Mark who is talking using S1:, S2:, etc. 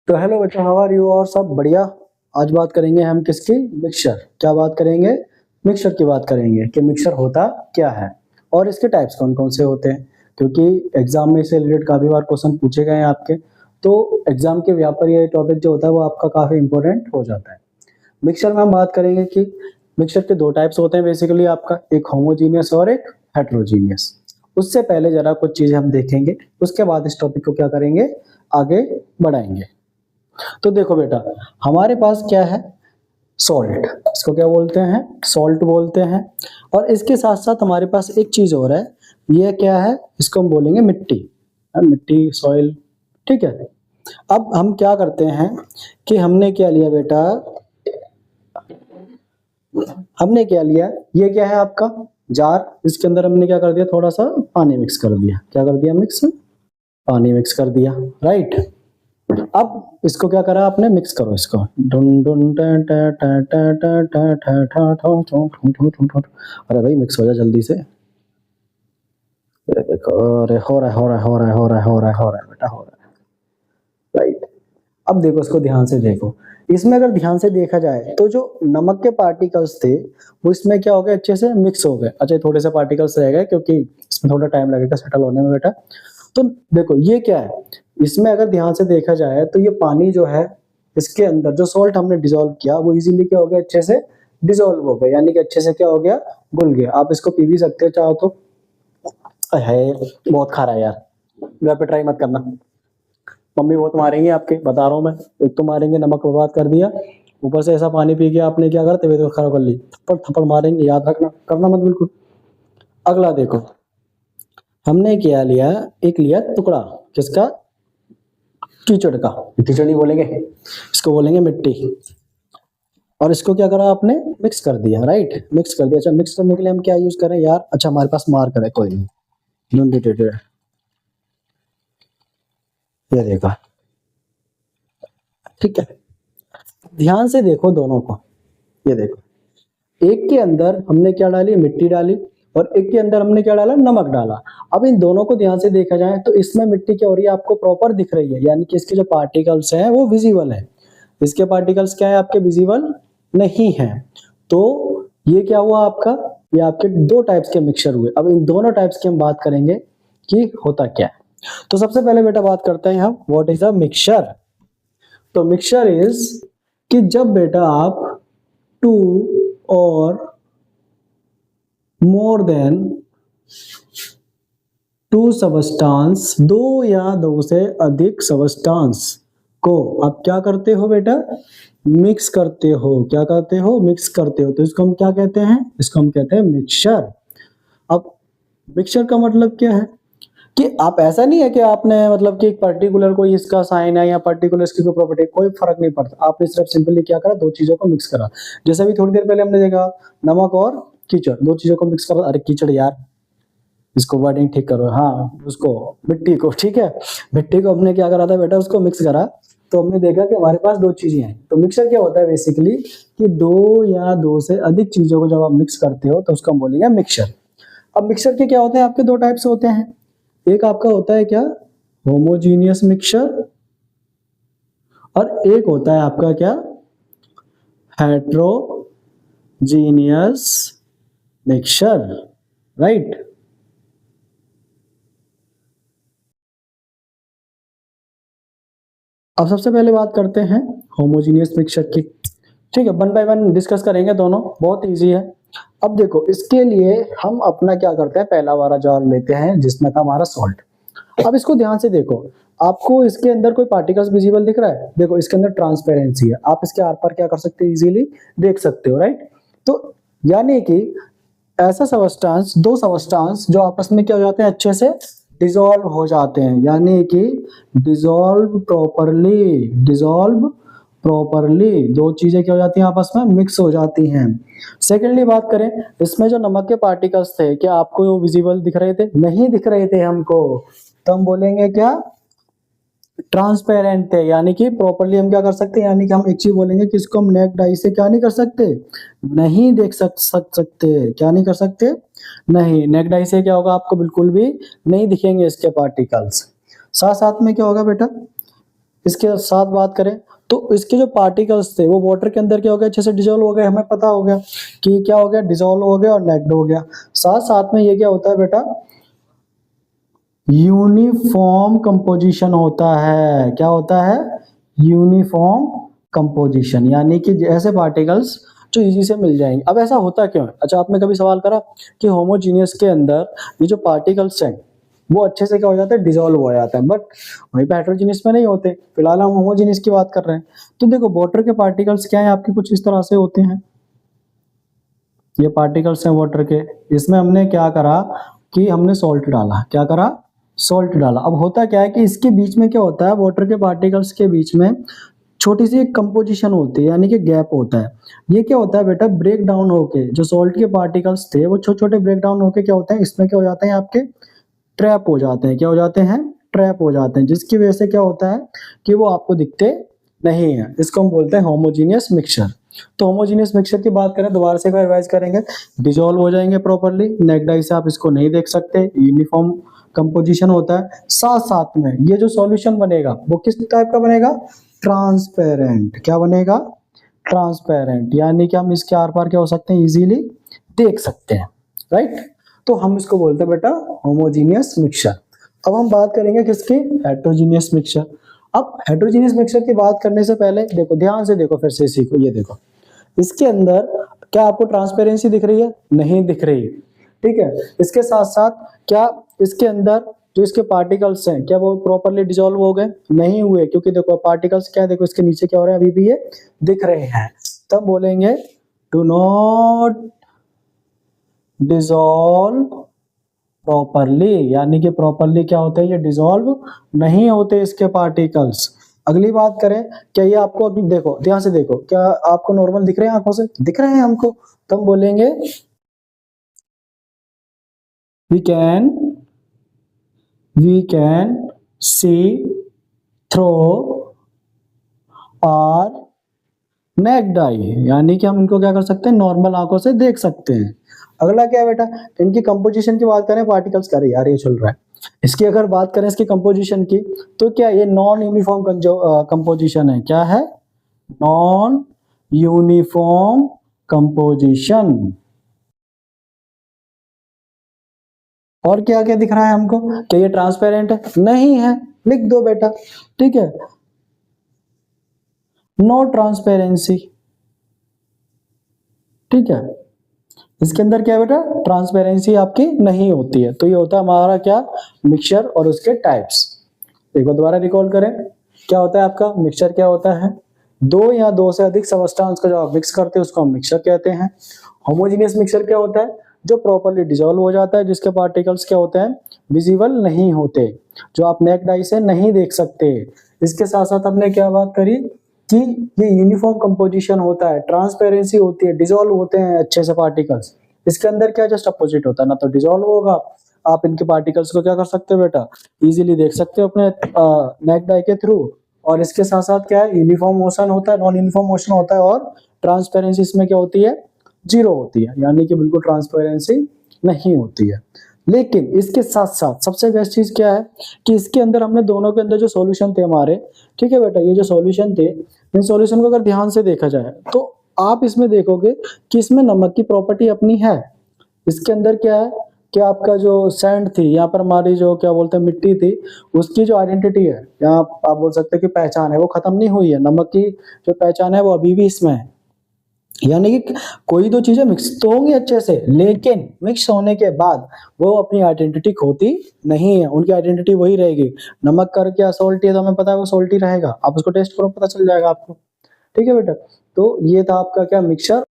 S1: तो हेलो बच्चों, how are you? और सब बढ़िया। आज बात करेंगे हम किसकी? मिक्सचर। क्या बात करेंगे? मिक्सचर की बात करेंगे कि मिक्सचर होता क्या है और इसके टाइप्स कौन कौन से होते हैं, क्योंकि एग्जाम में इससे रिलेटेड काफी बार क्वेश्चन पूछे गए हैं आपके। तो एग्जाम के व्याप पर ये टॉपिक जो होता है वो आपका काफी इंपॉर्टेंट हो जाता है। मिक्सचर में हम बात करेंगे कि मिक्सचर के दो टाइप्स होते हैं बेसिकली आपका, एक होमोजीनियस और एक हेट्रोजीनियस। उससे पहले जरा कुछ चीजें हम देखेंगे, उसके बाद इस टॉपिक को क्या करेंगे, आगे बढ़ाएंगे। तो देखो बेटा, हमारे पास क्या है? सॉल्ट। इसको क्या बोलते हैं? सॉल्ट बोलते हैं। और इसके साथ साथ हमारे पास एक चीज और है, ये क्या है? इसको हम बोलेंगे मिट्टी। मिट्टी, सॉइल, ठीक है। अब हम क्या करते हैं कि हमने क्या लिया बेटा, हमने क्या लिया, ये क्या है आपका जार। इसके अंदर हमने क्या कर दिया, थोड़ा सा पानी मिक्स कर दिया। क्या कर दिया? मिक्स, पानी मिक्स कर दिया, राइट। अब इसको क्या करा आपने? मिक्स करो इसको। डुन डुन टा टा टा टा टा टा टा टा ठो ठो ठो ठो ठो ठो। अरे भाई मिक्स हो जा जल्दी से। देखो, अरे हो रहा है हो रहा है हो रहा है हो रहा है हो रहा है हो रहा है बेटा, हो रहा है, राइट। अब देखो, इसको ध्यान से देखो। इसमें अगर ध्यान से देखा जाए तो जो नमक के पार्टिकल्स थे वो इसमें क्या हो गए, अच्छे से मिक्स हो गए। अच्छा, थोड़े से पार्टिकल्स रह गए क्योंकि इसमें थोड़ा टाइम लगेगा सेटल होने में बेटा। तो देखो ये क्या है, इसमें अगर ध्यान से देखा जाए तो ये पानी जो है, इसके अंदर जो सॉल्ट हमने डिसॉल्व किया वो इजीली क्या हो गया, अच्छे से डिसॉल्व हो गया, यानी कि अच्छे से क्या हो गया, घुल गया। आप इसको पी भी सकते हो चाहो तो। है बहुत खारा है यार, घर पे ट्राई मत करना, मम्मी बहुत मारेंगे आपके, बता रहा हूँ मैं। एक तो मारेंगे, नमक बर्बाद कर दिया, ऊपर से ऐसा पानी पी के आपने क्या करा, तबीयत खराब कर ली। थप्पड़ थप्पड़ मारेंगे, याद रखना, करना मत बिल्कुल। अगला देखो, हमने क्या लिया, एक लिया टुकड़ा, किसका? कीचड़ का। कीचड़ नहीं बोलेंगे, इसको बोलेंगे मिट्टी। और इसको क्या करा आपने? मिक्स कर दिया, राइट। मिक्स कर दिया। अच्छा, मिक्स करने के लिए हम क्या यूज करें यार? अच्छा, हमारे पास मार्कर है, कोई नहीं, नॉन डिटेक्टेड, ये देखा, ठीक है। ध्यान से देखो दोनों को, ये देखो, एक के अंदर हमने क्या डाली, मिट्टी डाली, और एक के अंदर हमने क्या डाला, नमक डाला। अब इन दोनों को ध्यान से देखा जाए तो इसमें मिट्टी क्या हो रही है, आपको प्रॉपर दिख रही है, यानी कि इसके जो पार्टिकल्स हैं वो विजिबल है। इसके पार्टिकल्स क्या है आपके, विजिबल नहीं है। तो ये क्या हुआ आपका, ये आपके दो टाइप्स के मिक्सचर हुए। अब इन दोनों टाइप्स की हम बात करेंगे कि होता क्या है। तो सबसे पहले बेटा बात करते हैं हम, व्हाट इज अ मिक्सचर। तो मिक्सचर इज कि जब बेटा आप टू और मोर देन टू सबस्टांस, दो या दो से अधिक सबस्टांस को आप क्या करते हो बेटा, मिक्स करते हो। क्या करते हो? मिक्स करते हो। तो इसको हम क्या कहते हैं? इसको हम कहते हैं मिक्सचर। अब मिक्सचर का मतलब क्या है कि आप, ऐसा नहीं है कि आपने मतलब कि एक पर्टिकुलर कोई इसका साइन है या पर्टिकुलर इसकी कोई प्रॉपर्टी, कोई फर्क नहीं पड़ता। आपने सिर्फ सिंपली क्या करा, दो चीजों को मिक्स करा। जैसे अभी थोड़ी देर पहले हमने देखा, नमक और कीचड़, दो चीजों को मिक्स करा। अरे कीचड़ यार, इसको वर्डिंग ठीक करो, हाँ उसको, मिट्टी को, ठीक है। मिट्टी को हमने क्या करा था बेटा, उसको मिक्स करा। तो हमने देखा कि हमारे पास दो चीजें हैं। तो मिक्सचर क्या होता है बेसिकली कि दो या दो से अधिक चीजों को जब आप मिक्स करते हो तो उसको हम बोलेंगे मिक्सचर। अब मिक्सचर के क्या होते हैं आपके, दो टाइप्स होते हैं। एक आपका होता है क्या, होमोजीनियस मिक्सचर, और एक होता है आपका क्या, हेट्रोजीनियस मिक्सचर, राइट। अब सबसे पहले बात करते हैं होमोजीनियस मिक्सचर की, ठीक है। वन बाय वन डिस्कस करेंगे दोनों, बहुत इजी है। अब देखो, इसके लिए हम अपना क्या करते हैं, पहला वाला जार लेते हैं जिसमें था हमारा सॉल्ट। अब इसको ध्यान से देखो, आपको इसके अंदर कोई पार्टिकल्स विजिबल दिख रहा है? देखो, इसके अंदर ट्रांसपेरेंसी है, आप इसके आर पार क्या कर सकते हो, इजीली देख सकते हो, राइट। तो यानी कि ऐसा सबस्टांस, दो सबस्टांस जो आपस में क्या हो जाते हैं, अच्छे से डिसॉल्व हो जाते हैं, यानी कि डिसॉल्व प्रॉपरली, डिसॉल्व प्रॉपरली, दो चीजें क्या हो जाती हैं, आपस में मिक्स हो जाती हैं। सेकेंडली बात करें, इसमें जो नमक के पार्टिकल्स थे, क्या आपको वो विजिबल दिख रहे थे? नहीं दिख रहे थे हमको। तो हम बोलेंगे क्या, ट्रांसपेरेंट थे, यानी कि प्रॉपरली हम क्या कर सकते हैं, यानी कि हम एक चीज बोलेंगे कि इसको हम नेक्ड आई से क्या नहीं कर सकते, नहीं देख सकते। क्या नहीं कर सकते? नहीं, नेक्ड आई से क्या होगा, आपको बिल्कुल भी नहीं दिखेंगे इसके पार्टिकल्स। साथ साथ में क्या होगा बेटा, इसके साथ बात करें तो इसके जो पार्टिकल्स थे वो वाटर के अंदर क्या हो गया, अच्छे से डिजोल्व हो गए, हमें पता हो गया कि क्या हो गया, डिजोल्व हो गया और नेक्ड हो गया। साथ साथ में ये क्या होता है बेटा, यूनिफॉर्म कंपोजिशन होता है। क्या होता है, यूनिफॉर्म कंपोजिशन, यानी कि ऐसे पार्टिकल्स जो इजी से मिल जाएंगे। अब ऐसा होता क्यों है, अच्छा आपने कभी सवाल करा कि होमोजीनियस के अंदर ये जो पार्टिकल्स हैं वो अच्छे से क्या हो जाता है, डिसॉल्व हो जाता है, बट वहीं पे हेटेरोजीनियस में नहीं होते। फिलहाल हम होमोजीनियस की बात कर रहे हैं। तो देखो वाटर के पार्टिकल्स क्या है आपके, कुछ इस तरह से होते हैं, ये पार्टिकल्स हैं वाटर के। इसमें हमने क्या करा कि हमने सॉल्ट डाला, क्या करा, सॉल्ट डाला। अब होता क्या है कि इसके बीच में क्या होता है, वाटर के पार्टिकल्स के बीच में छोटी सी एक कंपोजिशन होती है, यानी कि गैप होता है। ये क्या होता है बेटा, ब्रेक डाउन होके जो सॉल्ट के पार्टिकल्स थे वो छोटे छोटे ब्रेक डाउन होके क्या होते हैं, इसमें क्या हो जाते हैं आपके, ट्रैप हो जाते हैं। क्या हो जाते हैं, ट्रैप हो जाते हैं, जिसकी वजह से क्या होता है कि वो आपको दिखते नहीं है। इसको हम बोलते हैं होमोजीनियस मिक्सचर। तो होमोजीनियस मिक्सचर की बात करें, दोबारा से रिवाइज करेंगे, डिसॉल्व हो जाएंगे प्रॉपर्ली, नेक्ड आई से आप इसको नहीं देख सकते, यूनिफॉर्म कंपोजिशन होता है। साथ साथ में ये जो सॉल्यूशन बनेगा वो किस टाइप का बनेगा, ट्रांसपेरेंट। क्या बनेगा, ट्रांसपेरेंट, यानी कि हम इसके आर पार क्या हो सकते हैं, इजीली देख सकते हैं, राइट। तो हम इसको बोलते हैं बेटा होमोजीनियस मिक्सचर। अब हम बात करेंगे किसकी, हेटेरोजीनियस मिक्सचर। अब हेटेरोजीनियस मिक्सचर की बात करने से पहले देखो, ध्यान से देखो, फिर से सीखो। ये देखो, इसके अंदर क्या आपको ट्रांसपेरेंसी दिख रही है, नहीं दिख रही, ठीक है। इसके साथ साथ क्या इसके अंदर जो इसके पार्टिकल्स हैं क्या वो प्रॉपर्ली डिसॉल्व हो गए, नहीं हुए, क्योंकि देखो पार्टिकल्स क्या है, देखो इसके नीचे क्या हो रहा है, अभी भी ये दिख रहे हैं। तब बोलेंगे डू नॉट डिसॉल्व प्रॉपर्ली, यानी कि प्रॉपर्ली क्या होते हैं, ये डिसॉल्व नहीं होते इसके पार्टिकल्स। अगली बात करें, क्या ये आपको, अभी देखो ध्यान से देखो, क्या आपको नॉर्मल दिख रहे हैं, आंखों से दिख रहे हैं हमको, तो हम बोलेंगे we can see through our naked eye, यानी कि हम इनको क्या कर सकते हैं, नॉर्मल आंखों से देख सकते हैं। अगला क्या है बेटा, इनकी कंपोजिशन की बात करें, पार्टिकल्स का, यार ये चल रहा है। इसकी अगर बात करें इसकी कंपोजिशन की, तो क्या ये नॉन यूनिफॉर्म कंपोजिशन है, क्या है, नॉन यूनिफॉर्म कंपोजिशन। और क्या क्या दिख रहा है हमको, क्या ये ट्रांसपेरेंट है, नहीं है, लिख दो बेटा, ठीक है, नो ट्रांसपेरेंसी, ठीक है। इसके अंदर क्या है बेटा, ट्रांसपेरेंसी आपकी नहीं होती है। तो ये होता है हमारा क्या, मिक्सचर और उसके टाइप्स। एक बार दोबारा रिकॉल करें, क्या होता है आपका मिक्सचर, क्या होता है, दो या दो से अधिक सबस्टेंस को जो आप मिक्स करते हैं उसको हम मिक्सचर कहते हैं। होमोजीनियस मिक्सचर क्या होता है, जो प्रॉपर्ली डिसॉल्व हो जाता है, जिसके पार्टिकल्स क्या होते हैं, विजिबल नहीं होते, जो आप नेक्ड आई से नहीं देख सकते। इसके साथ साथ हमने क्या बात करी कि ये यूनिफॉर्म कंपोजिशन होता है, ट्रांसपेरेंसी होती है, डिसॉल्व होते हैं अच्छे से पार्टिकल्स। इसके अंदर क्या जस्ट अपोजिट होता है, ना तो डिसॉल्व होगा, आप इनके पार्टिकल्स को क्या कर सकते हो बेटा, इजीली देख सकते हो अपने नेक्ड आई के थ्रू। और इसके साथ साथ क्या है, यूनिफॉर्म मोशन होता है, नॉन यूनिफॉर्म मोशन होता है, और ट्रांसपेरेंसी इसमें क्या होती है, जीरो होती है, यानी कि बिल्कुल ट्रांसपेरेंसी नहीं होती है। लेकिन इसके साथ साथ सबसे बेस्ट चीज क्या है कि इसके अंदर हमने दोनों के अंदर जो सॉल्यूशन थे हमारे, ठीक है बेटा, ये जो सॉल्यूशन थे, इन सॉल्यूशन को अगर ध्यान से देखा जाए तो आप इसमें देखोगे कि इसमें नमक की प्रॉपर्टी अपनी है। इसके अंदर क्या है कि आपका जो सैंड थी, यहाँ पर हमारी जो क्या बोलते हैं मिट्टी थी, उसकी जो आइडेंटिटी है, यहाँ आप बोल सकते हैं कि पहचान है, वो खत्म नहीं हुई है। नमक की जो पहचान है वो अभी भी इसमें है। यानी कि कोई दो चीजें मिक्स तो होंगी अच्छे से, लेकिन मिक्स होने के बाद वो अपनी आइडेंटिटी खोती नहीं है, उनकी आइडेंटिटी वही रहेगी। नमक कर क्या सॉल्टी है, तो हमें पता है वो सॉल्टी रहेगा, आप उसको टेस्ट करो पता चल जाएगा आपको, ठीक है बेटा। तो ये था आपका क्या, मिक्सचर